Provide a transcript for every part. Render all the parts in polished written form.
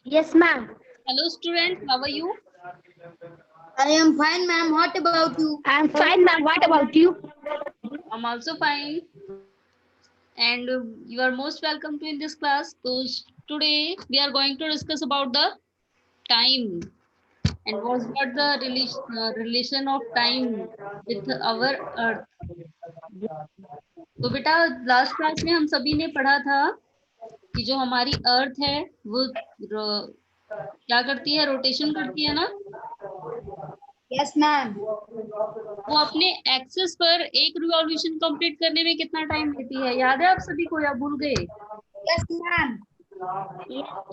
Yes, ma'am. Hello students, how are you? I am fine, ma'am. What about you? I'm fine, ma'am. What about you? I'm also fine, and you are most welcome to in this class. So today we are going to discuss about the time and what the relation of time with our earth. तो बेटा last class में हम सभी ने पढ़ा था कि जो हमारी अर्थ है वो क्या करती है, रोटेशन करती है ना। Yes, ma'am. वो अपने एक्सिस पर एक रिवॉल्यूशन कंप्लीट करने में कितना टाइम लेती है, याद है आप सभी को या भूल गए? Yes, ma'am.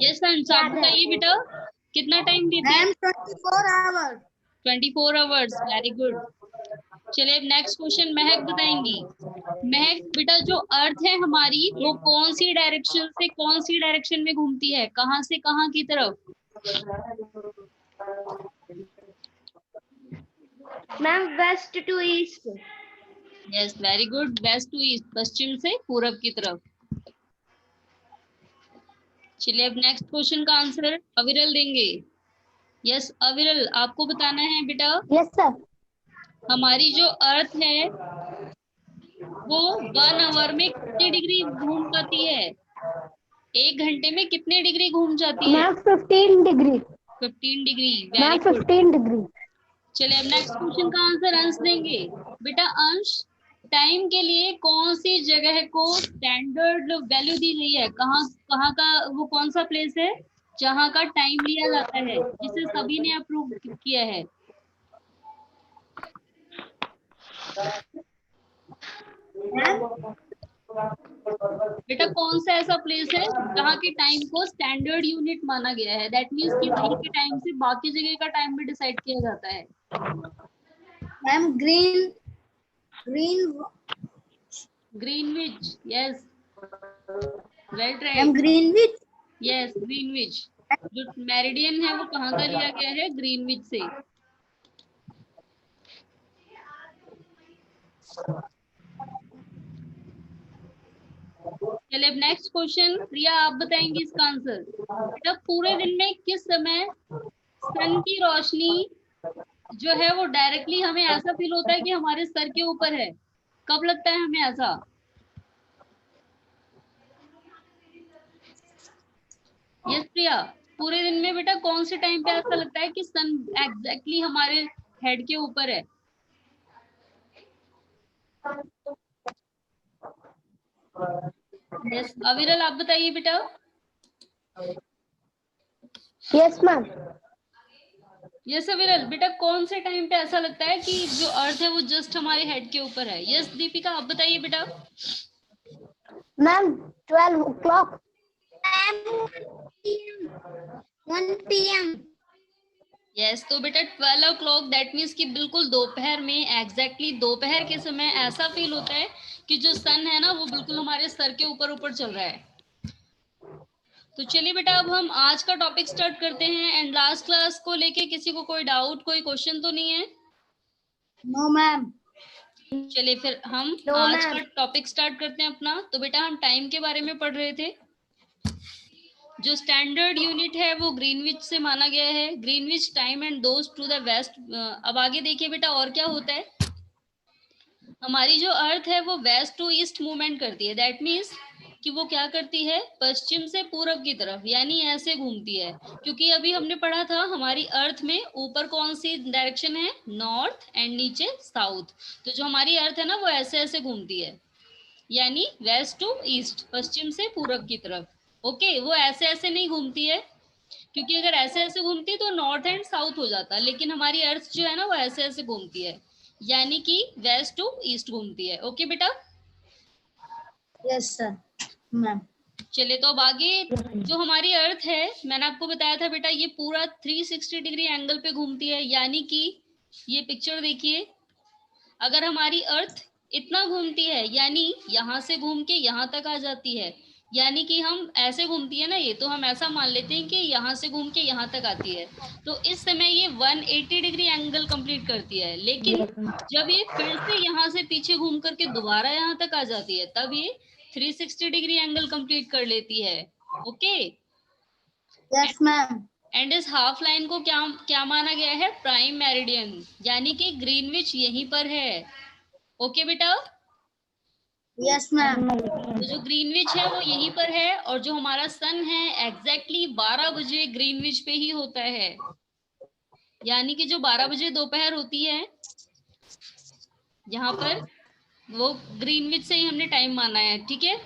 यस मैम, आप बताइए बेटा कितना टाइम देती है? Ma'am, 24 hours. 24 hours, very good. चलिए अब नेक्स्ट क्वेश्चन महक बताएंगी। महक बेटा जो अर्थ है हमारी वो कौन सी डायरेक्शन में घूमती है, कहाँ से कहाँ की तरफ? Ma'am, west to east. Yes very good, west to east, पश्चिम से पूरब की तरफ। चलिए अब नेक्स्ट क्वेश्चन का आंसर अविरल देंगे। यस अविरल, आपको बताना है बेटा Yes, sir. हमारी जो अर्थ है वो 1 आवर में कितनी डिग्री घूम पाती है, 1 घंटे में कितने डिग्री घूम जाती है? Ma'am, 15 degree. 15 degree, Ma'am, very good. 15 degree. चलिए अब नेक्स्ट क्वेश्चन का आंसर अंश देंगे। बेटा अंश, टाइम के लिए कौन सी जगह को स्टैंडर्ड वैल्यू दी गई है, कहाँ कहाँ का वो कौन सा प्लेस है जहाँ का टाइम लिया जाता है, जिसे सभी ने अप्रूव किया है? Ma'am, बेटा कौन सा ऐसा प्लेस है जहाँ के टाइम को स्टैंडर्ड यूनिट माना गया है, दैट मीन्स कि वहीं के टाइम से बाकी जगह का टाइम भी डिसाइड किया जाता है? ma'am, green, Greenwich, yes well ma'am, tried. Greenwich. Yes Greenwich, जो मेरिडियन है वो कहाँ का लिया गया है, ग्रीनविच से। चलिए अब नेक्स्ट क्वेश्चन, प्रिया आप बताएंगी इसका आंसर। बेटा पूरे दिन में किस समय सन की रोशनी जो है वो डायरेक्टली हमें ऐसा फील होता है कि हमारे सर के ऊपर है, कब लगता है हमें ऐसा? यस प्रिया, पूरे दिन में बेटा कौन से टाइम पे ऐसा लगता है कि सन एग्जैक्टली हमारे हेड के ऊपर है? यस अविरल आप बताइए बेटा। Yes, ma'am. यस अविरल, बेटा कौन से टाइम पे ऐसा लगता है कि जो अर्थ है वो जस्ट हमारे हेड के ऊपर है? यस दीपिका आप बताइए बेटा। Ma'am, 12 o'clock. 1 p.m. यस तो बेटा 12 o'clock, दैट मीन्स कि बिल्कुल दोपहर में, एग्जैक्टली दोपहर के समय ऐसा फील होता है कि जो सन है ना वो बिल्कुल हमारे सर के ऊपर ऊपर चल रहा है। तो चलिए बेटा अब हम आज का टॉपिक स्टार्ट करते हैं। एंड लास्ट क्लास को लेके किसी को कोई डाउट, कोई क्वेश्चन तो नहीं है? No, ma'am. चलिए फिर हम No, आज ma'am. का टॉपिक स्टार्ट करते हैं अपना। तो बेटा हम टाइम के बारे में पढ़ रहे थे। जो स्टैंडर्ड यूनिट है वो ग्रीनविच से माना गया है, Greenwich time and those to the west. अब आगे देखिए बेटा और क्या होता है। हमारी जो अर्थ है वो वेस्ट टू ईस्ट मूवमेंट करती है, दैट मीन्स कि वो क्या करती है, पश्चिम से पूरब की तरफ, यानी ऐसे घूमती है। क्योंकि अभी हमने पढ़ा था हमारी अर्थ में ऊपर कौन सी डायरेक्शन है, नॉर्थ, एंड नीचे साउथ। तो जो हमारी अर्थ है ना वो ऐसे ऐसे घूमती है, यानी वेस्ट टू ईस्ट, पश्चिम से पूरब की तरफ। ओके, वो ऐसे ऐसे नहीं घूमती है, क्योंकि अगर ऐसे ऐसे घूमती तो नॉर्थ एंड साउथ हो जाता, लेकिन हमारी अर्थ जो है ना वो ऐसे ऐसे घूमती है, यानी कि वेस्ट टू ईस्ट घूमती है। ओके बेटा। Yes, sir. Ma'am. चलिए तो अब आगे जो हमारी अर्थ है, मैंने आपको बताया था बेटा ये पूरा 360 डिग्री एंगल पे घूमती है, यानी कि ये पिक्चर देखिए, अगर हमारी अर्थ इतना घूमती है यानी यहाँ से घूम के यहाँ तक आ जाती है, यानी कि हम ऐसे घूमती है ना ये, तो हम ऐसा मान लेते हैं कि यहाँ से घूम के यहाँ तक आती है, तो इस समय ये 180 डिग्री एंगल कंप्लीट करती है। लेकिन जब ये फिर से यहाँ से पीछे घूम करके दोबारा यहाँ तक आ जाती है तब ये 360 डिग्री एंगल कंप्लीट कर लेती है। Okay, Yes, ma'am. एंड इस हाफ लाइन को क्या क्या माना गया है? प्राइम मेरिडियन, यानी कि ग्रीनविच यहीं पर है। ओके बेटा, Yes, ma'am. तो जो ग्रीनविच है वो यहीं पर है, और जो हमारा सन है एग्जैक्टली 12 बजे ग्रीनविच पे ही होता है, यानी कि जो 12 बजे दोपहर होती है यहाँ पर, वो ग्रीनविच से ही हमने टाइम माना है। ठीक है,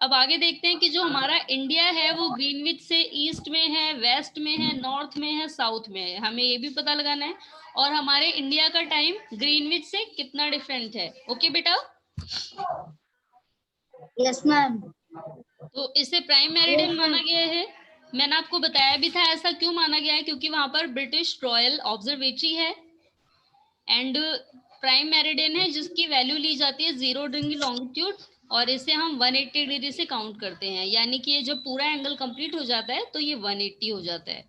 अब आगे देखते हैं कि जो हमारा इंडिया है वो ग्रीनविच से ईस्ट में है, वेस्ट में है, नॉर्थ में है, साउथ में है, हमें ये भी पता लगाना है, और हमारे इंडिया का टाइम ग्रीनविच से कितना डिफरेंट है। ओके बेटा, Yes, ma'am. तो इसे प्राइम मेरिडियन माना गया है। मैंने आपको बताया भी था ऐसा क्यों माना गया है, क्योंकि वहां पर ब्रिटिश रॉयल ऑब्जर्वेटरी है एंड प्राइम मेरिडियन है जिसकी वैल्यू ली जाती है 0 डिग्री लॉन्गिट्यूड, और इसे हम 180 डिग्री से काउंट करते हैं, यानी कि ये जब पूरा एंगल कंप्लीट हो जाता है तो ये 180 हो जाता है।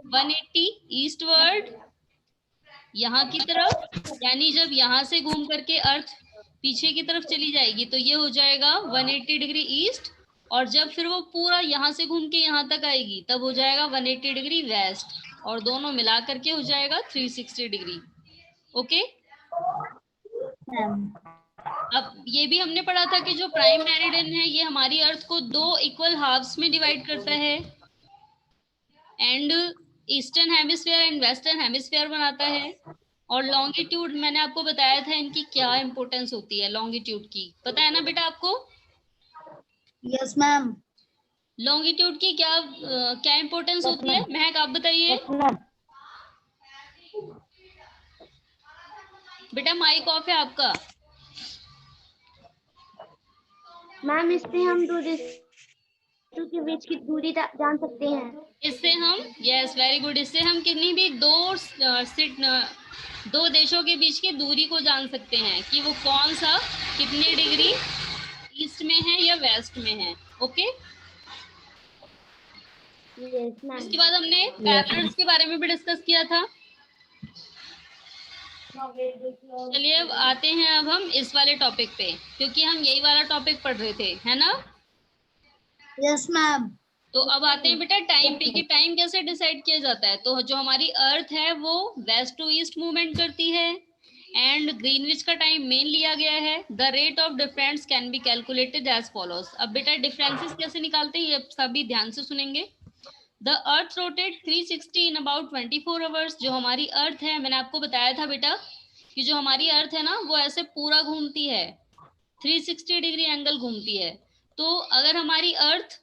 180 ईस्टवर्ड यहाँ की तरफ, यानी जब यहाँ से घूम करके अर्थ पीछे की तरफ चली जाएगी तो ये हो जाएगा 180 डिग्री ईस्ट, और जब फिर वो पूरा यहाँ से घूम के यहाँ तक आएगी तब हो जाएगा 180 डिग्री वेस्ट, और दोनों मिला करके हो जाएगा 360 डिग्री। Okay, Ma'am. अब ये भी हमने पढ़ा था कि जो प्राइम मेरिडियन है ये हमारी अर्थ को 2 इक्वल हाफ्स में डिवाइड करता है, and eastern hemisphere and western hemisphere बनाता है। और लॉन्गिट्यूड मैंने आपको बताया था इनकी क्या इंपॉर्टेंस होती है, लॉन्गिट्यूड की पता है ना बेटा आपको? Yes, ma'am. लॉन्गिट्यूड की क्या इंपॉर्टेंस होती है, महक आप बताइए। बेटा माइक ऑफ है आपका। मैम इससे हम दो देशों के बीच की दूरी जान सकते हैं। इससे हम, यस वेरी गुड, इससे हम किन्हीं भी दो देशों के बीच की दूरी को जान सकते हैं कि वो कौन सा कितने डिग्री ईस्ट में है या वेस्ट में है। Okay, yes ma'am. उसके बाद हमने पैरेलल्स के बारे में भी डिस्कस किया था। चलिए अब आते हैं अब हम इस वाले टॉपिक पे, क्योंकि हम यही वाला टॉपिक पढ़ रहे थे, है ना? Yes, ma'am. तो अब आते हैं बेटा टाइम पे कि टाइम कैसे डिसाइड किया जाता है। तो जो हमारी अर्थ है वो वेस्ट टू ईस्ट मूवमेंट करती है, एंड ग्रीनविच का टाइम मेन लिया गया है। The rate of difference can be calculated as follows. अब बेटा डिफरेंसेस कैसे निकालते हैं ये सभी ध्यान से सुनेंगे। The earth rotate 360 in about 24 hours. जो हमारी अर्थ है, मैंने आपको बताया था बेटा कि जो हमारी अर्थ है ना वो ऐसे पूरा घूमती है, 360 डिग्री एंगल घूमती है। तो अगर हमारी अर्थ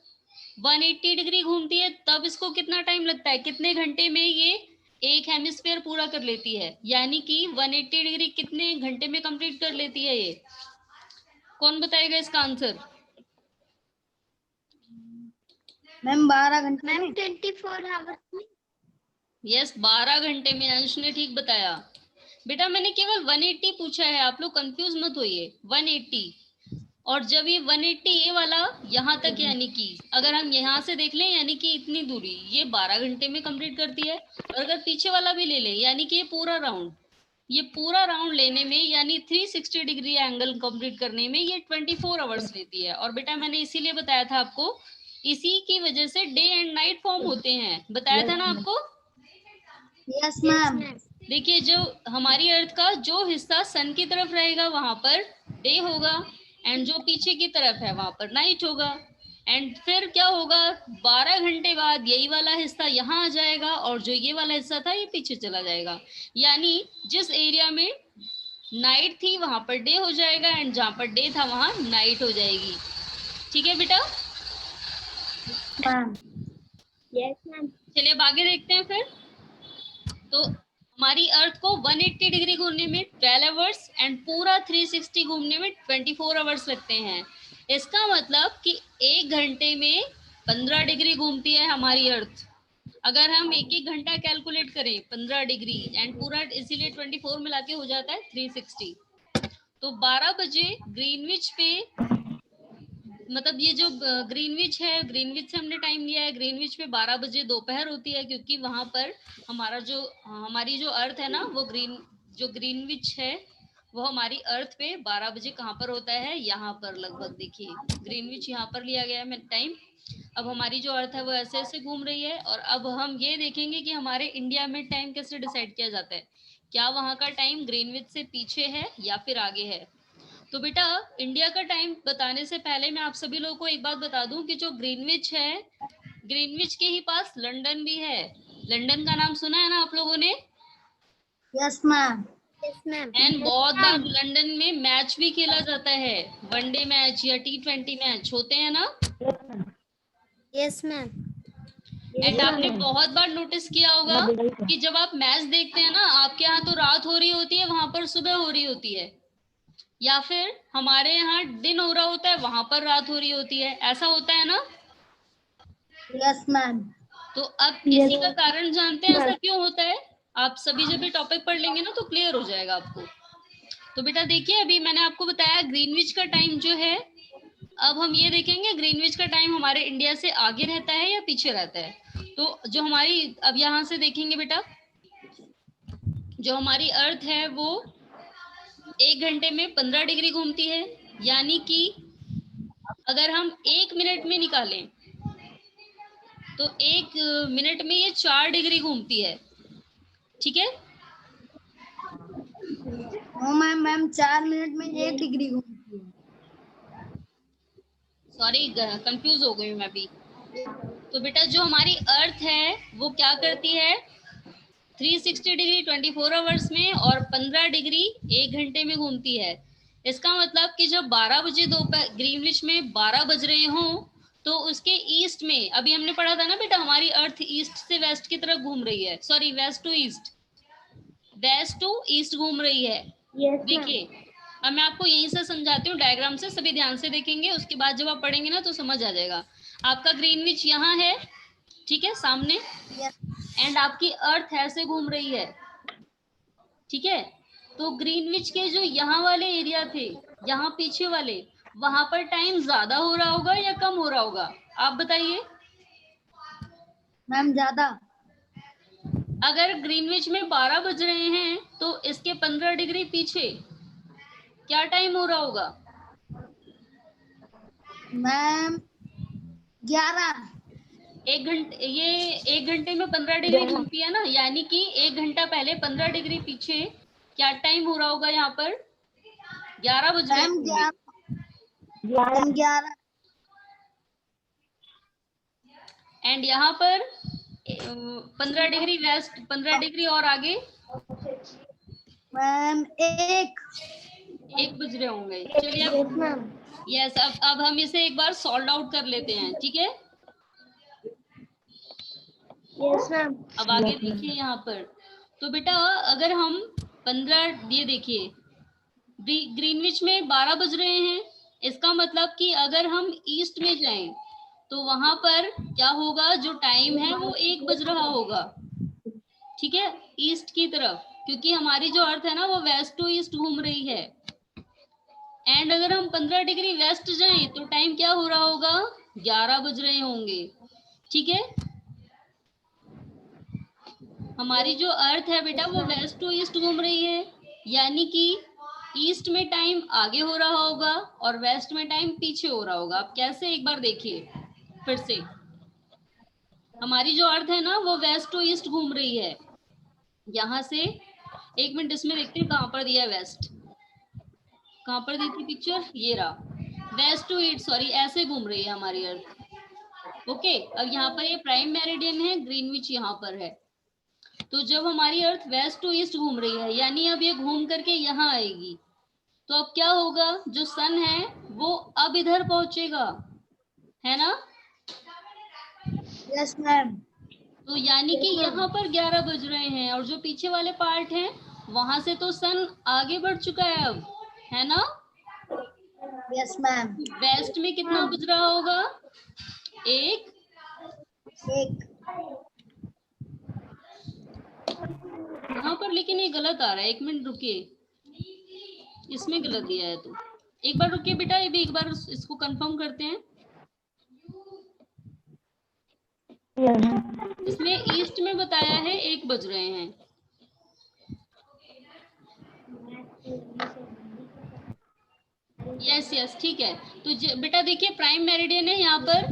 180 डिग्री घूमती है तब इसको कितना टाइम लगता है, कितने घंटे में ये एक हेमिस्फीयर पूरा कर लेती है, यानी कि 180 डिग्री कितने घंटे में कंप्लीट कर लेती है ये? कौन बताएगा इसका आंसर? मैम 12 घंटे मैम में। 24 आवर्स में। यस 12 घंटे में, अंश ने ठीक बताया। बेटा मैंने केवल 180 पूछा है, आप लोग कंफ्यूज मत होइए। 180, और जब ये 180 ये वाला यहाँ तक, यानी कि अगर हम यहाँ से देख लें यानी कि इतनी दूरी ये 12 घंटे में कंप्लीट करती है, और अगर पीछे वाला भी ले लें यानी कि ये पूरा राउंड लेने में यानी 360 डिग्री एंगल कंप्लीट करने में ये 24 आवर्स लेती है। और बेटा मैंने इसीलिए बताया था आपको, इसी की वजह से डे एंड नाइट फॉर्म होते हैं, बताया था ना आपको। Yes, ma'am. देखिए जो हमारी अर्थ का जो हिस्सा सन की तरफ रहेगा वहां पर डे होगा, एंड जो पीछे की तरफ है वहां पर नाइट होगा। एंड फिर क्या होगा, 12 घंटे बाद यही वाला हिस्सा यहाँ आ जाएगा, और जो ये वाला हिस्सा था ये पीछे चला जाएगा, यानी जिस एरिया में नाइट थी वहां पर डे हो जाएगा, एंड जहां पर डे था वहां नाइट हो जाएगी। ठीक है बेटा, Ma'am. Yes ma'am. चलिए अब आगे देखते हैं फिर। तो हमारी अर्थ को 180 डिग्री घूमने में 12 आवर्स एंड पूरा 360 घूमने में 24 आवर्स लगते हैं। इसका मतलब कि एक घंटे में 15 डिग्री घूमती है हमारी अर्थ। अगर हम एक एक घंटा कैलकुलेट करें 15 डिग्री एंड पूरा इसीलिए 24 मिला के हो जाता है 360। तो 12 बजे ग्रीनविच पे, मतलब ये जो ग्रीनविच है, ग्रीनविच से हमने टाइम लिया है, ग्रीनविच पे 12 बजे दोपहर होती है, क्योंकि वहां पर हमारी जो अर्थ है ना वो जो ग्रीनविच है वो हमारी अर्थ पे 12 बजे कहाँ पर होता है, यहाँ पर लगभग देखिए ग्रीनविच यहाँ पर लिया गया है टाइम, अब हमारी जो अर्थ है वो ऐसे ऐसे घूम रही है, और अब हम ये देखेंगे कि हमारे इंडिया में टाइम कैसे डिसाइड किया जाता है। क्या वहाँ का टाइम ग्रीनविच से पीछे है या फिर आगे है। तो बेटा इंडिया का टाइम बताने से पहले मैं आप सभी लोगों को एक बात बता दूं कि जो ग्रीनविच है, ग्रीनविच के ही पास लंदन भी है। लंदन का नाम सुना है ना आप लोगों ने। Yes, ma'am. Yes, ma'am. And बहुत बार लंदन में मैच भी खेला जाता है, वनडे मैच या T20 मैच होते हैं ना। Yes, ma'am. एंड आपने बहुत बार नोटिस किया होगा कि जब आप मैच देखते हैं ना, आपके यहाँ तो रात हो रही होती है, वहां पर सुबह हो रही होती है, या फिर हमारे यहाँ दिन हो रहा होता है, वहां पर रात हो रही होती है, ऐसा होता है ना। Yes, ma'am. तो अब इसी का कारण जानते हैं ऐसा क्यों होता है। आप सभी जब भी टॉपिक पढ़ लेंगे ना तो क्लियर हो जाएगा आपको। तो बेटा देखिए, अभी मैंने आपको बताया ग्रीनविच का टाइम जो है, अब हम ये देखेंगे ग्रीनविच का टाइम हमारे इंडिया से आगे रहता है या पीछे रहता है। तो जो हमारी, अब यहाँ से देखेंगे बेटा, जो हमारी अर्थ है वो 1 घंटे में 15 डिग्री घूमती है, यानी कि अगर हम 1 मिनट में निकालें तो 1 मिनट में ये 4 डिग्री घूमती है। ठीक है। No, ma'am. मैम 4 मिनट में 1 डिग्री घूमती है। सॉरी कंफ्यूज हो गई मैं भी। तो बेटा जो हमारी अर्थ है वो क्या करती है, 360 डिग्री 24 आवर्स में और 15 डिग्री 1 घंटे में घूमती है। इसका मतलब कि जब 12 बजे दोपहर ग्रीनविच में 12 बज रहे हों तो उसके ईस्ट में, अभी हमने पढ़ा था ना बेटा, हमारी अर्थ ईस्ट से वेस्ट की तरफ घूम रही है, sorry west to east, west to east घूम रही है। Yes, ma'am. देखिए अब मैं आपको यहीं से समझाती हूँ डायग्राम से, सभी ध्यान से देखेंगे, उसके बाद जब आप पढ़ेंगे ना तो समझ आ जाएगा। आपका ग्रीनविच यहाँ है, ठीक है, सामने, Yes. एंड आपकी अर्थ ऐसे घूम रही है। ठीक है। तो ग्रीनविच के जो यहाँ वाले एरिया थे, यहाँ पीछे वाले, वहां पर टाइम ज्यादा हो रहा होगा या कम हो रहा होगा, आप बताइए। मैम ज्यादा। अगर ग्रीनविच में 12 बज रहे हैं तो इसके 15 डिग्री पीछे क्या टाइम हो रहा होगा। मैम 11। 1 घंटे, ये 1 घंटे में 15 डिग्री घूमती है ना, यानी कि 1 घंटा पहले 15 डिग्री पीछे क्या टाइम हो रहा होगा यहाँ पर, 11 बज रहे मैम होंगे। 11। एंड यहाँ पर 15 डिग्री वेस्ट, 15 डिग्री और आगे मैम 1 बज रहे होंगे। चलिए Yes, अब, ma'am. यस, अब हम इसे एक बार सॉल्व आउट कर लेते हैं, ठीक है। Yes, ma'am. अब आगे देखिए यहाँ पर, तो बेटा अगर हम 15, ये देखिए ग्रीनविच में 12 बज रहे हैं, इसका मतलब कि अगर हम ईस्ट में जाएं तो वहां पर क्या होगा, जो टाइम है वो 1 बज रहा होगा। ठीक है, ईस्ट की तरफ, क्योंकि हमारी जो अर्थ है ना वो वेस्ट टू ईस्ट घूम रही है। एंड अगर हम 15 डिग्री वेस्ट जाएं तो टाइम क्या हो रहा होगा, 11 बज रहे होंगे। ठीक है, हमारी जो अर्थ है बेटा वो वेस्ट टू ईस्ट घूम रही है, यानी कि ईस्ट में टाइम आगे हो रहा होगा और वेस्ट में टाइम पीछे हो रहा होगा। आप कैसे, एक बार देखिए फिर से, हमारी जो अर्थ है ना वो वेस्ट टू ईस्ट घूम रही है। यहाँ से 1 मिनट इसमें देखते हैं कहाँ पर दिया है वेस्ट, कहाँ पर दी थी पिक्चर, ये रहा, वेस्ट टू ईस्ट, सॉरी, ऐसे घूम रही है हमारी अर्थ। ओके, अब यहाँ पर ये प्राइम मेरिडियन है, ग्रीनविच यहाँ पर है। तो जब हमारी अर्थ वेस्ट टू ईस्ट घूम रही है, यानी अब ये घूम करके यहाँ आएगी, तो अब क्या होगा, जो सन है वो अब इधर पहुंचेगा, है ना। Yes ma'am. तो यानी कि यहाँ पर 11 बज रहे हैं, और जो पीछे वाले पार्ट हैं वहां से तो सन आगे बढ़ चुका है अब, है ना। Yes ma'am. वेस्ट में कितना बज रहा होगा, 1। यहाँ पर लेकिन ये गलत आ रहा है, 1 मिनट रुकिए, इसमें गलत दिया है, तो एक बार रुकिए बेटा, ये भी एक बार इसको कंफर्म करते हैं। इसमें ईस्ट में बताया है 1 बज रहे हैं। यस यस, ठीक है। तो बेटा देखिए प्राइम मेरिडियन है यहाँ पर,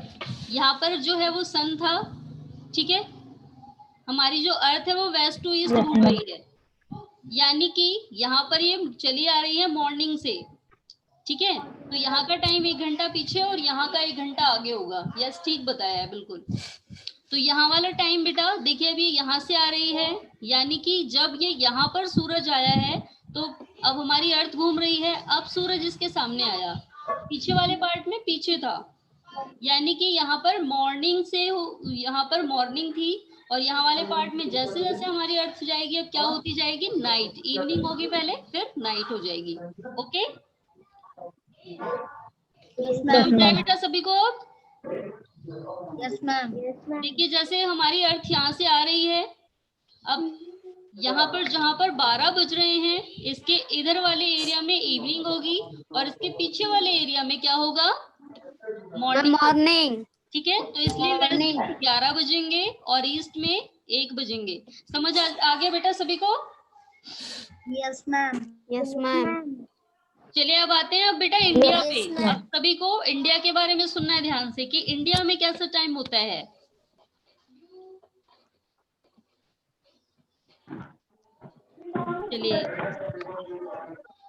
यहाँ पर जो है वो सन था, ठीक है, हमारी जो अर्थ है वो वेस्ट टू ईस्ट घूम रही है, यानी कि यहाँ पर ये चली आ रही है मॉर्निंग से, ठीक है। तो यहाँ का टाइम 1 घंटा पीछे और यहाँ का 1 घंटा आगे होगा। यस, ठीक बताया है, बिल्कुल। तो यहाँ वाला टाइम बेटा देखिए अभी यहाँ से आ रही है, यानी कि जब ये यहाँ पर सूरज आया है तो अब हमारी अर्थ घूम रही है, अब सूरज इसके सामने आया, पीछे वाले पार्ट में पीछे था, यानी कि यहाँ पर मॉर्निंग से यहाँ पर मॉर्निंग थी और यहाँ वाले पार्ट में जैसे जैसे हमारी अर्थ जाएगी अब क्या होती जाएगी, नाइट, इवनिंग होगी पहले फिर नाइट हो जाएगी। ओके, यस समझ मैम। आया बेटा सभी को? Yes ma'am. देखिए जैसे हमारी अर्थ यहाँ से आ रही है, अब यहाँ पर जहाँ पर 12 बज रहे हैं इसके इधर वाले एरिया में इवनिंग होगी और इसके पीछे वाले एरिया में क्या होगा, मॉर्निंग, ठीक है। तो इसलिए वेस्ट में 11 बजेंगे और ईस्ट में 1 बजेंगे। समझ आ गया बेटा सभी को? Yes ma'am. Yes ma'am. चलिए अब आते हैं अब बेटा इंडिया पे। अब सभी को इंडिया के बारे में सुनना है ध्यान से कि इंडिया में कैसा टाइम होता है। चलिए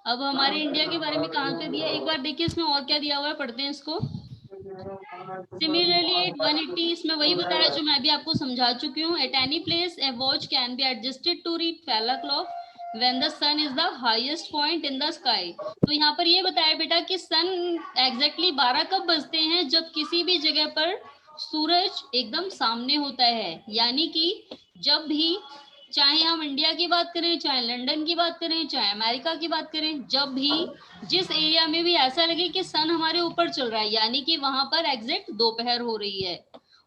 अब हमारे इंडिया के बारे में कहाँ पे दिया, एक बार देखिए इसमें और क्या दिया हुआ है, पढ़ते हैं इसको। सिमिलरली एट 180, इसमें वही बताया जो मैं भी आपको समझा चुकी हूँ। At any place a watch can be adjusted to read 12 o'clock when the sun is the highest point in the sky। तो यहाँ पर ये बताया बेटा कि सन एग्जैक्टली 12 कब बजते हैं, जब किसी भी जगह पर सूरज एकदम सामने होता है, यानी कि जब भी, चाहे हम इंडिया की बात करें, चाहे लंदन की बात करें, चाहे अमेरिका की बात करें, जब भी जिस एरिया में भी ऐसा लगे कि सन हमारे ऊपर चल रहा है, यानी कि वहां पर एग्जैक्ट दोपहर हो रही है।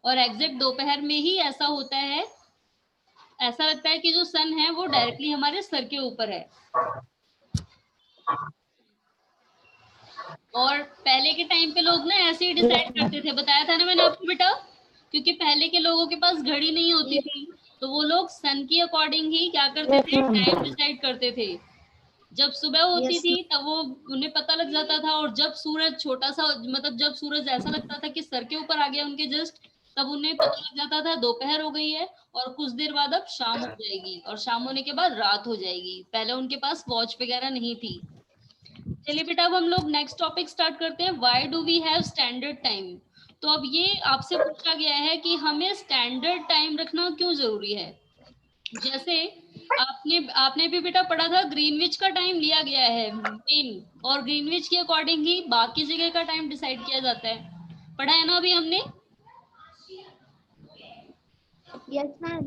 और एग्जैक्ट दोपहर में ही ऐसा होता है, ऐसा लगता है कि जो सन है वो डायरेक्टली हमारे सर के ऊपर है। और पहले के टाइम पे लोग ना ऐसे ही डिसाइड करते थे, बताया था ना मैंने आपको बेटा, क्योंकि पहले के लोगों के पास घड़ी नहीं होती थी तो वो लोग सन की अकॉर्डिंग ही क्या करते थे, टाइम डिसाइड करते थे। जब सुबह होती थी तब वो उन्हें पता लग जाता था, और जब सूरज छोटा सा, मतलब जब सूरज ऐसा लगता था कि सर के ऊपर आ गया उनके जस्ट, तब उन्हें पता लग जाता था दोपहर हो गई है और कुछ देर बाद अब शाम हो जाएगी, और शाम होने के बाद रात हो जाएगी। पहले उनके पास वॉच वगैरह नहीं थी। चलिए बेटा अब हम लोग नेक्स्ट टॉपिक स्टार्ट करते हैं, why do we have standard time. तो अब ये आपसे पूछा गया है कि हमें स्टैंडर्ड टाइम रखना क्यों जरूरी है। जैसे आपने भी बेटा पढ़ा था, ग्रीनविच का टाइम लिया गया है मेन, और ग्रीनविच के अकॉर्डिंग ही बाकी जगह का टाइम डिसाइड किया जाता है, पढ़ा है ना अभी हमने। Yes ma'am.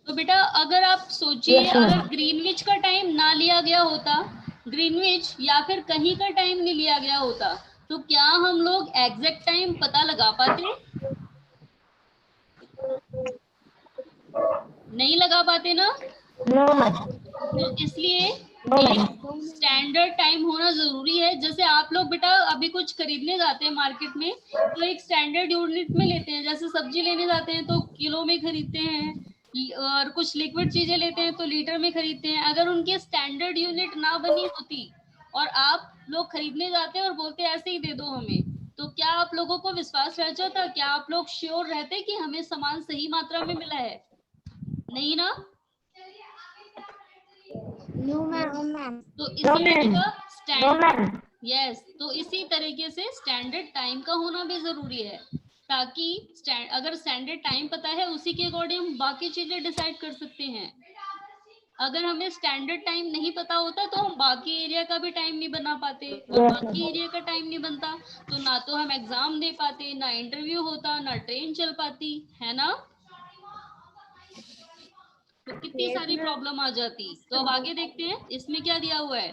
तो बेटा अगर आप सोचिए, अगर ग्रीनविच का टाइम ना लिया गया होता, ग्रीनविच या फिर कहीं का टाइम नहीं लिया गया होता, तो क्या हम लोग एग्जैक्ट टाइम पता लगा पाते? नहीं लगा पाते ना। तो इसलिए स्टैंडर्ड टाइम होना जरूरी है। जैसे आप लोग बेटा अभी कुछ खरीदने जाते हैं मार्केट में तो एक स्टैंडर्ड यूनिट में लेते हैं, जैसे सब्जी लेने जाते हैं तो किलो में खरीदते हैं, और कुछ लिक्विड चीजें लेते हैं तो लीटर में खरीदते हैं। अगर उनकी स्टैंडर्ड यूनिट ना बनी होती और आप लोग खरीदने जाते और बोलते ऐसे ही दे दो हमें, तो क्या आप लोगों को विश्वास रह जाता? क्या आप लोग श्योर रहते कि हमें सामान सही मात्रा में मिला है? नहीं ना। No ma'am. तो इसी तरीके से स्टैंडर्ड टाइम का होना भी जरूरी है, ताकि अगर स्टैंडर्ड टाइम पता है उसी के अकॉर्डिंग हम बाकी चीजें डिसाइड कर सकते हैं। अगर हमें स्टैंडर्ड टाइम नहीं पता होता तो हम बाकी एरिया का भी टाइम नहीं बना पाते, और बाकी एरिया का टाइम नहीं बनता तो ना तो हम एग्जाम दे पाते, ना इंटरव्यू होता, ना ट्रेन चल पाती, है ना। तो कितनी सारी प्रॉब्लम आ जाती। तो अब आगे देखते हैं इसमें क्या दिया हुआ है।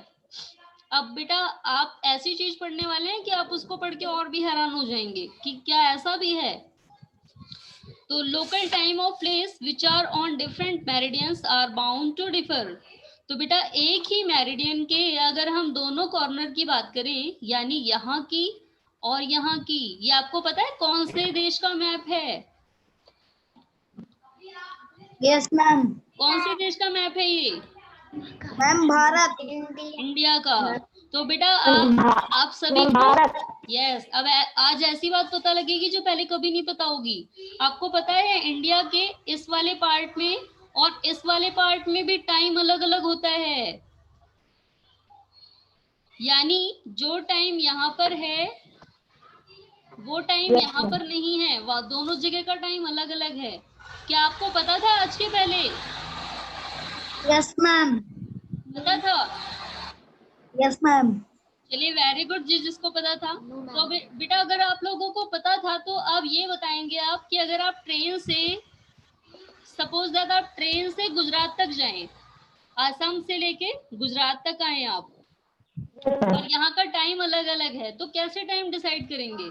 अब बेटा आप ऐसी चीज पढ़ने वाले हैं कि आप उसको पढ़ के और भी हैरान हो जाएंगे कि क्या ऐसा भी है। तो local time of place which are on different meridians are bound to differ. तो बेटा एक ही मेरिडियन के अगर हम दोनों कॉर्नर की बात करें, यानी यहाँ की और यहाँ की, ये आपको पता है कौन से देश का मैप है? Yes ma'am. कौन से देश का मैप है ये? मैम भारत। इंडिया का। तो बेटा आप सभी को यस अब आज ऐसी बात पता लगेगी जो पहले कभी नहीं पता होगी। आपको पता है इंडिया के इस वाले पार्ट में और इस वाले पार्ट में भी टाइम अलग अलग होता है, यानी जो टाइम यहाँ पर है वो टाइम Yes, यहाँ ma'am. पर नहीं है, वह दोनों जगह का टाइम अलग अलग है। क्या आपको पता था आज के पहले? Yes ma'am. पता था? Yes ma'am. चलिए वेरी गुड जी, जिसको पता था। तो बेटा अगर आप लोगों को पता था तो आप ये बताएंगे आप कि अगर आप ट्रेन से, सपोज दैट आप ट्रेन से गुजरात तक जाएं, आसाम से लेके गुजरात तक आए आप, Yes, ma'am. और यहाँ का टाइम अलग अलग है, तो कैसे टाइम डिसाइड करेंगे?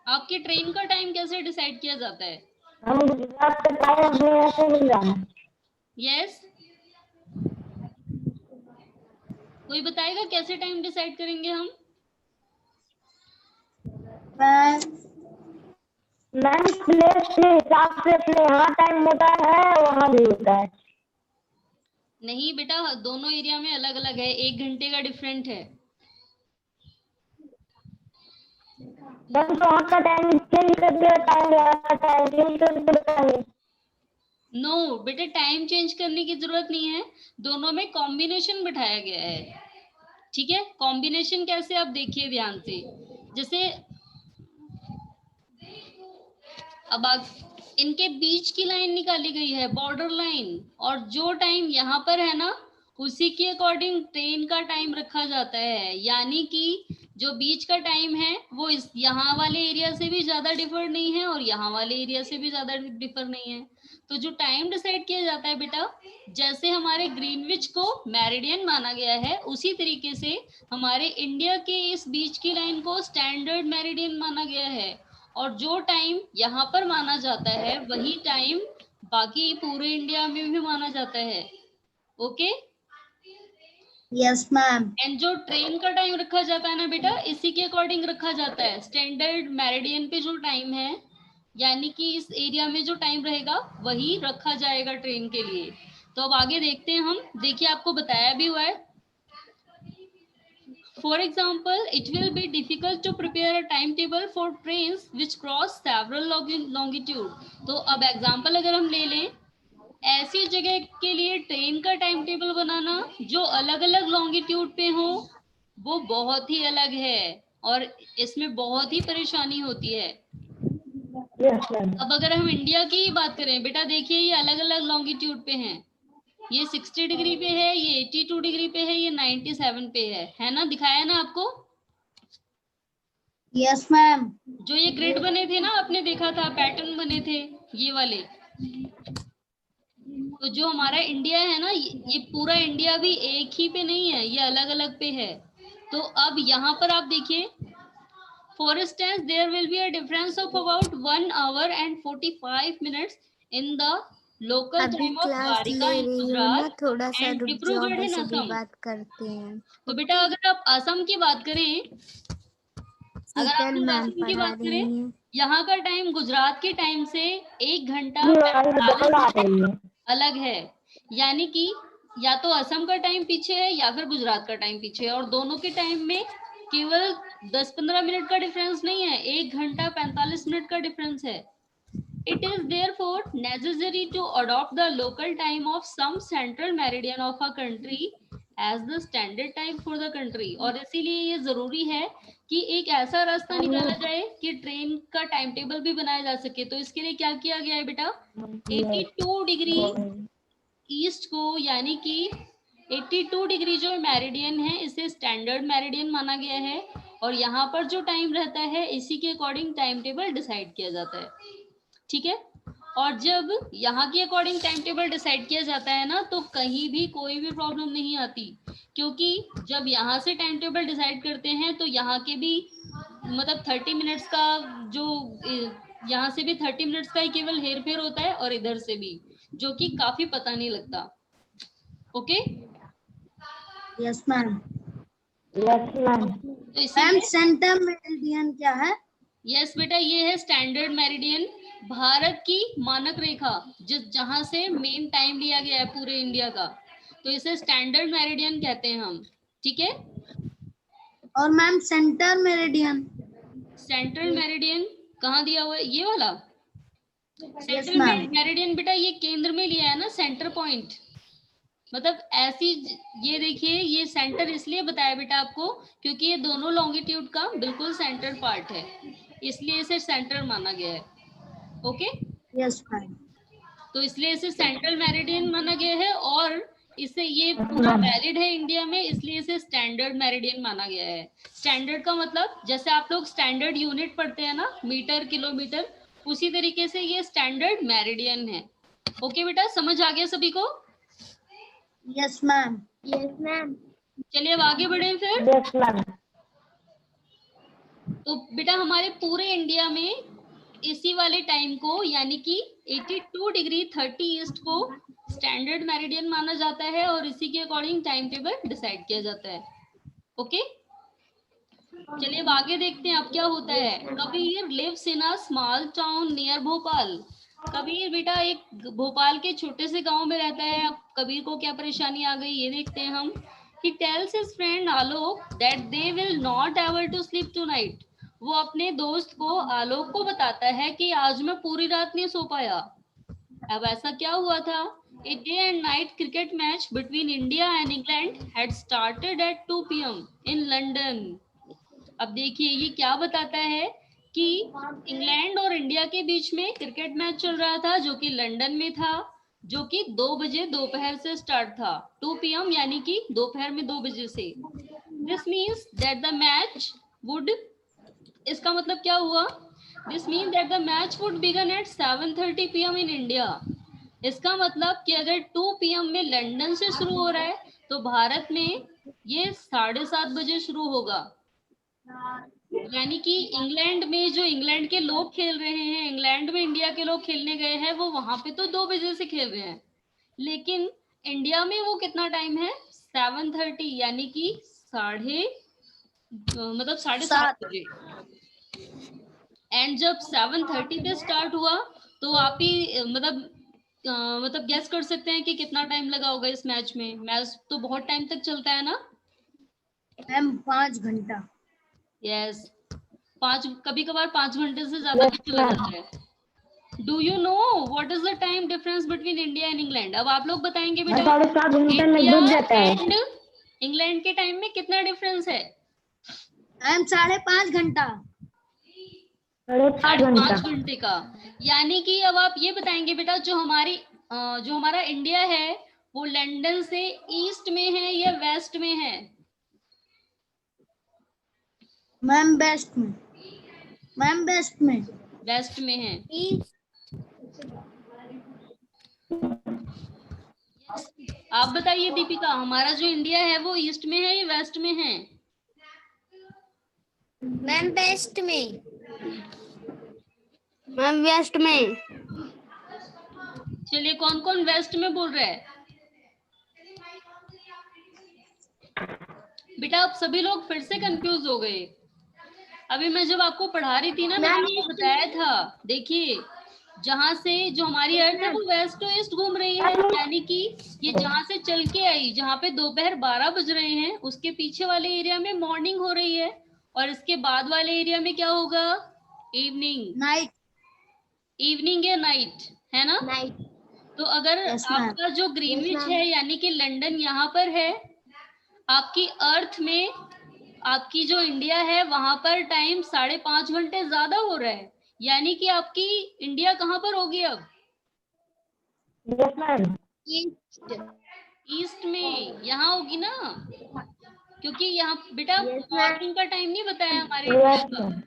आपकी ट्रेन का टाइम कैसे डिसाइड किया जाता है? हम गुजरात से टाइम अपने यहाँ से मिल जाना। यस, कोई बताएगा कैसे टाइम डिसाइड करेंगे हम? मैम प्लेस के हिसाब से अपने यहाँ टाइम होता है, वहाँ भी होता है। नहीं बेटा, दोनों एरिया में अलग अलग है, 1 घंटे का डिफरेंट है। मैम तो वहाँ का टाइम चेंज करके बताएंगे, यहाँ का टाइम चेंज करके बताएंगे। नो बेटे, टाइम चेंज करने की जरूरत नहीं है, दोनों में कॉम्बिनेशन बिठाया गया है। ठीक है, कॉम्बिनेशन कैसे आप देखिए ध्यान से। जैसे अब इनके बीच की लाइन निकाली गई है, बॉर्डर लाइन, और जो टाइम यहाँ पर है ना उसी के अकॉर्डिंग ट्रेन का टाइम रखा जाता है, यानी कि जो बीच का टाइम है वो इस यहाँ वाले एरिया से भी ज्यादा डिफर नहीं है और यहाँ वाले एरिया से भी ज्यादा डिफर नहीं है। तो जो टाइम डिसाइड किया जाता है बेटा, जैसे हमारे ग्रीनविच को मेरिडियन माना गया है उसी तरीके से हमारे इंडिया के इस बीच की लाइन को स्टैंडर्ड मेरिडियन माना गया है, और जो टाइम यहाँ पर माना जाता है वही टाइम बाकी पूरे इंडिया में भी माना जाता है। Okay, yes ma'am. एंड जो ट्रेन का टाइम रखा जाता है ना बेटा, इसी के अकॉर्डिंग रखा जाता है। स्टैंडर्ड मेरिडियन पे जो टाइम है, यानी कि इस एरिया में जो टाइम रहेगा वही रखा जाएगा ट्रेन के लिए। तो अब आगे देखते हैं हम। देखिए आपको बताया भी हुआ है, for example it will be difficult to prepare a timetable for trains which cross several longitude। तो अब एग्जांपल अगर हम ले लें, ऐसी जगह के लिए ट्रेन का टाइम टेबल बनाना जो अलग अलग लॉन्गिट्यूड पे हो वो बहुत ही अलग है और इसमें बहुत ही परेशानी होती है। Yes, ma'am. अब अगर हम इंडिया की ही बात करें बेटा, देखिए ये अलग अलग लॉन्गिट्यूड पे हैं, ये 60 डिग्री पे है, ये 82 डिग्री पे है, ये 97 पे है ना, दिखाया ना आपको? Yes ma'am. जो ये ग्रिड बने थे ना, आपने देखा था पैटर्न बने थे ये वाले। तो जो हमारा इंडिया है ना, ये पूरा इंडिया भी एक ही पे नहीं है, ये अलग अलग पे है। तो अब यहाँ पर आप देखिए, for instance there will be a difference of about 1 hour and 45 minutes in the local अभी टाइम ऑफ क्लास द्वारिका ले इन रही हूँ ना, गुजरात थोड़ा सा एंड रुक जाओ, डिब्रूगढ़ इन बस अभी असम। बात करते हैं। तो बेटा अगर आप असम की बात करें, अगर आप शीतल लोग मैम असम की पढ़ा बात रही करें, हैं। यहाँ का टाइम गुजरात के टाइम से 1 घंटा ये वाली 45 डबल आ मिनट रही है। अलग है, यानी कि या तो असम का टाइम पीछे है या फिर गुजरात का टाइम पीछे है, और दोनों के टाइम में केवल 10-15 मिनट का डिफरेंस नहीं है, 1 घंटा 45 मिनट का डिफरेंस है। It is therefore necessary to adopt the local time of some central meridian of a country as the standard time for the country। और इसीलिए ये जरूरी है कि एक ऐसा रास्ता निकाला जाए कि ट्रेन का टाइम टेबल भी बनाया जा सके। तो इसके लिए क्या किया गया है बेटा, 82 डिग्री ईस्ट को, यानी कि 82 डिग्री जो मेरिडियन है इसे स्टैंडर्ड मेरिडियन माना गया है, और यहाँ पर जो टाइम रहता है इसी के अकॉर्डिंग टाइम टेबल डिसाइड किया जाता है। ठीक है, और जब यहाँ के अकॉर्डिंग टाइम टेबल डिसाइड किया जाता है ना, तो कहीं भी कोई भी प्रॉब्लम नहीं आती, क्योंकि जब यहाँ से टाइम टेबल डिसाइड करते हैं तो यहाँ के भी मतलब 30 मिनट्स का जो यहाँ से भी 30 मिनट्स का ही केवल हेर फेर होता है, और इधर से भी, जो कि काफी पता नहीं लगता। Okay, yes ma'am. Yes ma'am. तो मैम इसी सेंटर मेरिडियन क्या है? यस बेटा, ये है स्टैंडर्ड मेरिडियन, भारत की मानक रेखा, जिस जहां से मेन टाइम लिया गया है पूरे इंडिया का, तो इसे स्टैंडर्ड मेरिडियन कहते हैं हम। ठीक है, और ma'am centre meridian. Central meridian कहाँ दिया हुआ है, ये वाला? Yes central ma'am. मेरिडियन बेटा ये केंद्र में लिया है ना, सेंटर पॉइंट, मतलब ऐसी, ये देखिए ये सेंटर इसलिए बताया बेटा आपको क्योंकि ये दोनों लॉन्गिट्यूड का बिल्कुल सेंटर पार्ट है, इसलिए इसे सेंटर माना गया है। Okay, yes ma'am. तो इसलिए इसे सेंट्रल मेरिडियन माना गया है, और इसे ये पूरा वैलिड है इंडिया में, इसलिए इसे स्टैंडर्ड मेरिडियन माना गया है। स्टैंडर्ड का मतलब जैसे आप लोग स्टैंडर्ड यूनिट पढ़ते हैं ना, मीटर किलोमीटर, उसी तरीके से ये स्टैंडर्ड मेरिडियन है। ओके बेटा, समझ आ गया सभी को? Yes ma'am. Yes ma'am. चलिए अब आगे बढ़े फिर। Yes ma'am. तो बेटा हमारे पूरे इंडिया में इसी वाले टाइम को यानी कि 82 डिग्री 30 ईस्ट को स्टैंडर्ड मेरिडियन माना जाता है, और इसी के अकॉर्डिंग टाइम टेबल डिसाइड किया जाता है। ओके, चलिए अब आगे देखते हैं अब क्या होता है। Kabir lives in a small town near Bhopal. Kabir बेटा एक भोपाल के छोटे से गांव में रहता है। अब कबीर को क्या परेशानी आ गई ये देखते हैं हम। He tells his friend Alok that they will not ever to sleep tonight. वो अपने दोस्त को आलोक को बताता है कि आज मैं पूरी रात नहीं सो पाया। अब ऐसा क्या हुआ था? A day and night cricket match between India and England had started at 2 p.m. in London. अब देखिए ये क्या बताता है कि इंग्लैंड और इंडिया के बीच में क्रिकेट मैच चल रहा था जो कि लंदन में था, जो कि 2 बजे दोपहर से स्टार्ट था। 2 PM यानी कि दोपहर में 2 बजे से। This means that the match would, इसका मतलब क्या हुआ? This means that the match would begin at 7:30 PM in India. इसका मतलब कि अगर 2 PM में लंदन से शुरू हो रहा है तो भारत में ये 7:30 बजे शुरू होगा। यानी कि इंग्लैंड में जो इंग्लैंड के लोग खेल रहे हैं, इंग्लैंड में इंडिया के लोग खेलने गए हैं, वो वहां पे तो 2 बजे से खेल रहे हैं, लेकिन इंडिया में वो कितना टाइम है? 7:30 यानी कि मतलब 7:30 बजे। एंड जब 7:30 पे स्टार्ट हुआ तो आप ही मतलब गेस कर सकते हैं कि कितना टाइम लगा होगा इस मैच में। मैच तो बहुत टाइम तक चलता है ना मैम 5 घंटा। यस, 5, कभी कभार 5 घंटे से ज्यादा भी चला जाता है। Do you know what is the time difference between India and England? अब आप लोग बताएंगे बेटा 7.5 घंटे में डूब जाता है। एंड इंग्लैंड के टाइम में कितना डिफरेंस है? मैम 5.5 घंटा। 5.5 घंटा। घंटे का। यानी कि अब आप ये बताएंगे बेटा जो हमारा इंडिया है वो लंदन से ईस्ट में है या वेस्ट में है? मैम वेस्ट में। मैम वेस्ट में। वेस्ट में है। आप बताइए दीपिका, हमारा जो इंडिया है वो ईस्ट में है या वेस्ट में है? मैम वेस्ट में। मैम वेस्ट में। चलिए कौन कौन वेस्ट में बोल रहा है? बेटा आप सभी लोग फिर से कंफ्यूज हो गए। अभी मैं जब आपको पढ़ा रही थी ना, मैंने आपको बताया था, देखिए जहां से जो हमारी अर्थ है वो वेस्ट टू ईस्ट घूम रही है, यानी कि ये जहां से चल के आई, जहां पे दोपहर 12 बज रहे हैं, उसके पीछे वाले एरिया में मॉर्निंग हो रही है, और इसके बाद वाले एरिया में क्या होगा? इवनिंग। नाइट। इवनिंग या नाइट, है ना? नाइट। तो अगर Yes, ma'am. आपका जो ग्रीनविच है यानी कि लंदन यहाँ पर है, आपकी अर्थ में आपकी जो इंडिया है वहां पर टाइम 5.5 घंटे ज्यादा हो रहा है, यानी कि आपकी इंडिया कहाँ पर होगी अब? Yes ma'am. ईस्ट में, यहाँ होगी ना, क्योंकि यहाँ बेटा मॉर्निंग का टाइम नहीं बताया हमारे इंडिया का।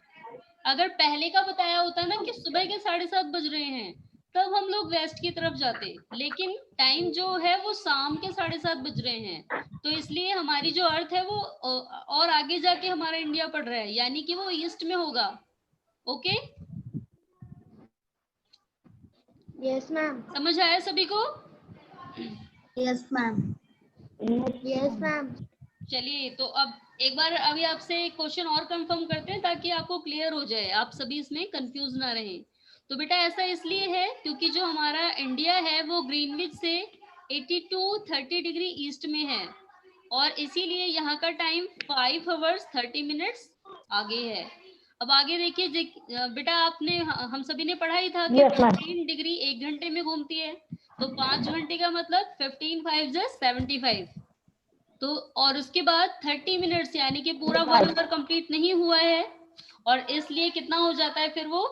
अगर पहले का बताया होता ना कि सुबह के 7:30 बज रहे हैं, तब हम लोग वेस्ट की तरफ जाते, लेकिन टाइम जो है वो शाम के 7:30 बज रहे हैं, तो इसलिए हमारी जो अर्थ है वो और आगे जाके हमारा इंडिया पड़ रहा है, यानी कि वो ईस्ट में होगा। Okay, yes ma'am. समझ आया सभी को? Yes ma'am. Yes ma'am. चलिए तो अब एक बार अभी आपसे एक क्वेश्चन और कंफर्म करते हैं ताकि आपको क्लियर हो जाए, आप सभी इसमें कंफ्यूज ना रहे। तो बेटा ऐसा इसलिए है क्योंकि जो हमारा इंडिया है वो ग्रीनविच से 82-30 डिग्री ईस्ट में है, और इसीलिए यहाँ का टाइम 5 hours 30 minutes आगे है। अब आगे देखिए बेटा, आपने हम सभी ने पढ़ा ही था कि Yes, ma'am. 15 डिग्री 1 घंटे में घूमती है, तो 5 घंटे का मतलब 15 5 75। तो और उसके बाद 30 मिनट्स यानी कि पूरा 1 hour कंप्लीट नहीं हुआ है, और इसलिए कितना हो जाता है फिर वो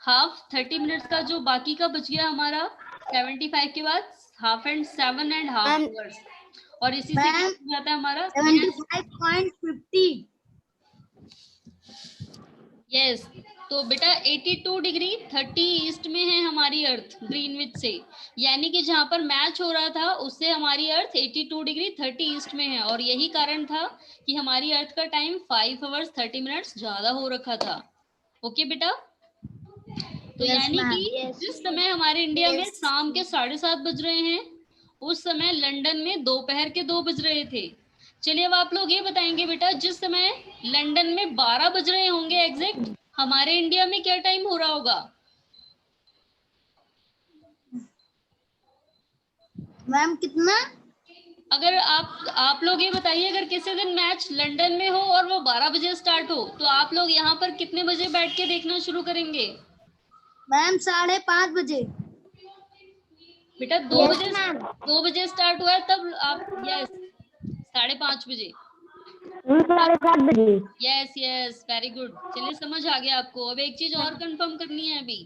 हाफ 30 मिनट्स का जो बाकी का बच गया हमारा 75 के बाद हाफ एंड 7.5 hours, और इसी से क्या हो जाता है हमारा 75.50। यस। तो बेटा 82 डिग्री 30 ईस्ट में है हमारी अर्थ ग्रीनविच से, यानी कि जहां पर मैच हो रहा था उससे हमारी अर्थ 82 डिग्री 30 ईस्ट में है, और यही कारण था कि हमारी अर्थ का टाइम 5 hours 30 minutes ज्यादा हो रखा था। ओके बेटा, तो यानी कि जिस समय हमारे इंडिया में शाम के 7:30 बज रहे हैं, उस समय लंदन में दोपहर के 2 बज रहे थे। चलिए अब आप लोग ये बताएंगे बेटा, जिस समय लंदन में 12 बज रहे होंगे एग्जैक्ट, हमारे इंडिया में क्या टाइम हो रहा होगा? मैम कितना? अगर आप लोग ये बताइए, अगर किसी दिन मैच लंदन में हो और वो 12 बजे स्टार्ट हो, तो आप लोग यहाँ पर कितने बजे बैठ के देखना शुरू करेंगे? मैम 5:30 बजे। बेटा 2 बजे स्टार्ट हुआ है तब आप, यस 5:30 बजे। 7:30 बजे। Yes yes, very good. चलिए समझ आ गया आपको। अब एक चीज और कंफर्म करनी है, अभी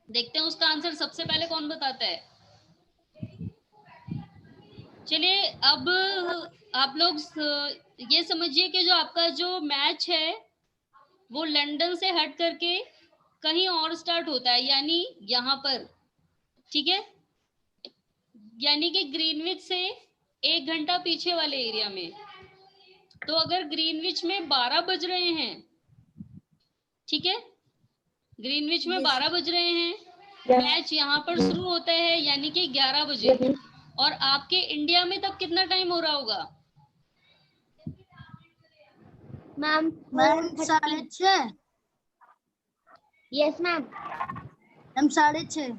देखते हैं उसका आंसर सबसे पहले कौन बताता है। चलिए अब आप लोग ये समझिए कि जो आपका जो मैच है वो लंदन से हट करके कहीं और स्टार्ट होता है, यानी यहाँ पर, ठीक है, यानी कि ग्रीनविच से 1 घंटा पीछे वाले एरिया में। तो अगर ग्रीनविच में 12 बज रहे हैं, ठीक है, ग्रीनविच में 12 बज रहे हैं, मैच यहाँ पर शुरू होता है यानी कि 11 बजे, और आपके इंडिया में तब कितना टाइम हो रहा होगा? मैम 6:30। Yes ma'am. मैम 6:30।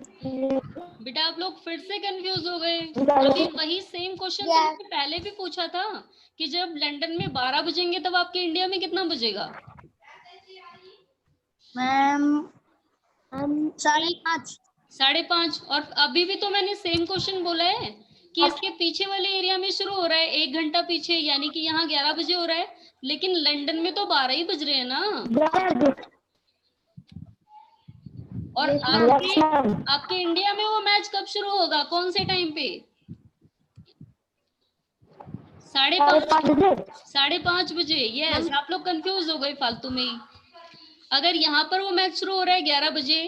बेटा आप लोग फिर से कंफ्यूज हो गए। अभी वही सेम क्वेश्चन तुमने पहले भी पूछा था कि जब लंदन में 12 बजेंगे तब आपके इंडिया में कितना बजेगा? मैम 5:30। 5:30। और अभी भी तो मैंने सेम क्वेश्चन बोला है कि इसके पीछे वाले एरिया में शुरू हो रहा है 1 घंटा पीछे, यानी कि यहाँ 11 बजे हो रहा है, लेकिन लंदन में तो 12 ही बज रहे हैं ना। और आपके इंडिया में वो मैच कब शुरू होगा, कौन से टाइम पे? 5:30 बजे। यस, आप लोग कंफ्यूज हो गए फालतू में ही। अगर यहाँ पर वो मैच शुरू हो रहा है 11 बजे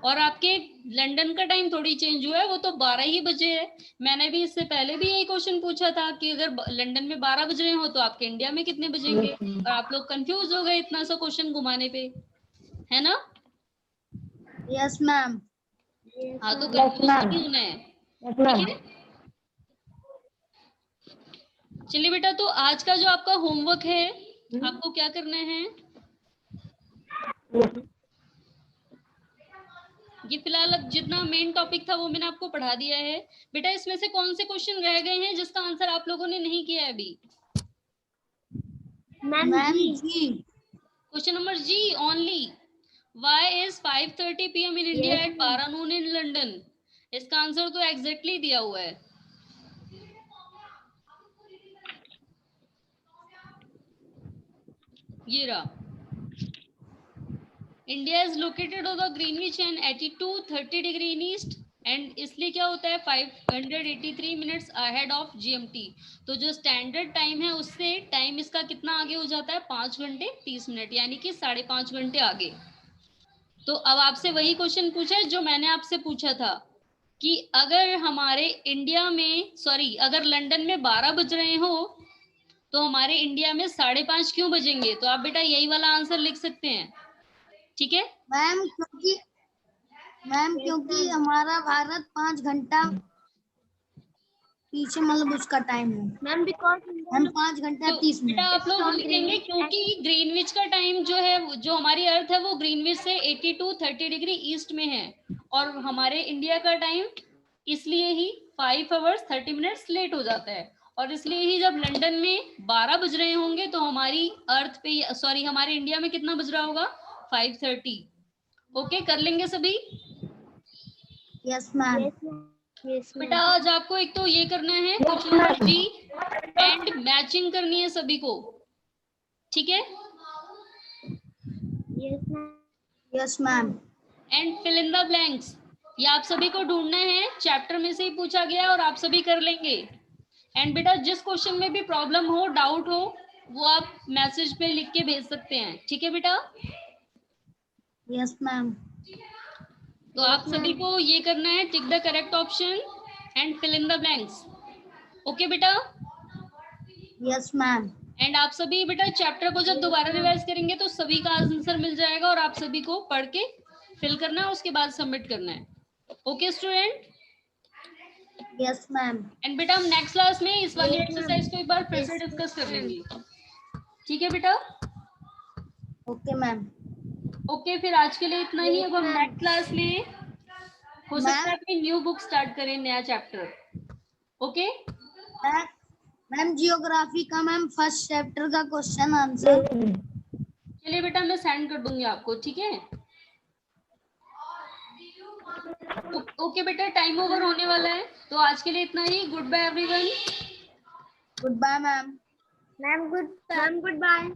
और आपके लंदन का टाइम थोड़ी चेंज हुआ है, वो तो 12 ही बजे है। मैंने भी इससे पहले भी यही क्वेश्चन पूछा था कि अगर लंदन में 12 बज रहे हो तो आपके इंडिया में कितने बजेंगे, और आप लोग कंफ्यूज हो गए इतना सा क्वेश्चन घुमाने पे, है ना? Yes ma'am. हाँ, तो कंफ्यूज नहीं होना है, ठीक है? चलिए बेटा, तो आज का जो आपका होमवर्क है, आपको क्या करना है, ये फिलहाल अब जितना मेन टॉपिक था वो मैंने आपको पढ़ा दिया है। बेटा इसमें से कौन से क्वेश्चन रह गए हैं जिसका आंसर आप लोगों ने नहीं किया है अभी? मैम जी। क्वेश्चन नंबर जी only. Why is 5:30 PM in India at 12 noon in London? इसका आंसर तो एग्जैक्टली दिया हुआ है। ये रहा। India is located on the Greenwich and 82:30 degree in east, and इसलिए क्या होता है 583 मिनट्स अहेड ऑफ जीएमटी। तो जो स्टैंडर्ड टाइम है उससे टाइम इसका कितना आगे हो जाता है, 5 घंटे 30 मिनट, यानी कि 5.5 घंटे आगे। तो अब आपसे वही क्वेश्चन पूछा है जो मैंने आपसे पूछा था कि अगर हमारे इंडिया में, सॉरी, अगर लंदन में 12 बज रहे हो तो हमारे इंडिया में 5:30 क्यों बजेंगे? तो आप बेटा यही वाला आंसर लिख सकते हैं, ठीक है? मैम क्योंकि हमारा भारत 5 घंटा पीछे, मतलब उसका टाइम है मैम बिकॉज मैम 5 घंटा 30 बेटा मिनट। आप लोग लिखेंगे क्योंकि ग्रीनविच का टाइम जो है, जो हमारी अर्थ है वो ग्रीनविच से 82:30 डिग्री ईस्ट में है, और हमारे इंडिया का टाइम इसलिए ही 5 आवर्स 30 मिनट्स लेट हो जाता है, और इसलिए ही जब लंदन में 12 बज रहे होंगे तो हमारी अर्थ पे, सॉरी हमारे इंडिया में कितना बज रहा होगा? 5:30। ओके, कर लेंगे सभी? Yes ma'am. यस बेटा मैम। आज आपको एक तो ये करना है क्वेश्चन नंबर 3 एंड मैचिंग करनी है सभी को, ठीक है? Yes ma'am. Yes ma'am. And fill in the blanks, ये आप सभी को ढूंढना है, चैप्टर में से ही पूछा गया और आप सभी कर लेंगे। एंड बेटा जिस क्वेश्चन में भी प्रॉब्लम हो, डाउट हो, वो आप मैसेज पे लिख के भेज सकते हैं, ठीक है बेटा? Yes ma'am. तो आप सभी को ये करना है, tick the correct option and fill in the blanks. Okay बेटा? Yes ma'am. एंड आप सभी बेटा चैप्टर को जब दोबारा रिवाइज करेंगे तो सभी का आंसर मिल जाएगा और आप सभी को पढ़ के फिल करना है, उसके बाद सबमिट करना है। Okay student? Yes ma'am. And बेटा हम नेक्स्ट क्लास में इस वाली Yes, ma'am. एक्सरसाइज को एक बार फिर से Yes, डिस्कस कर ma'am. लेंगे, ठीक है बेटा? Okay ma'am. ओके, फिर आज के लिए इतना ही। Yes, अब हम ma'am. नेक्स्ट क्लास में हो सकता है Ma'am. अपनी न्यू बुक स्टार्ट करें, नया चैप्टर। ओके मैम जियोग्राफी का मैम फर्स्ट चैप्टर का क्वेश्चन आंसर। चलिए बेटा मैं सेंड कर दूंगी आपको, ठीक है? ओके बेटा, टाइम ओवर होने वाला है, तो आज के लिए इतना ही। Goodbye everyone. Goodbye ma'am. Ma'am, goodbye.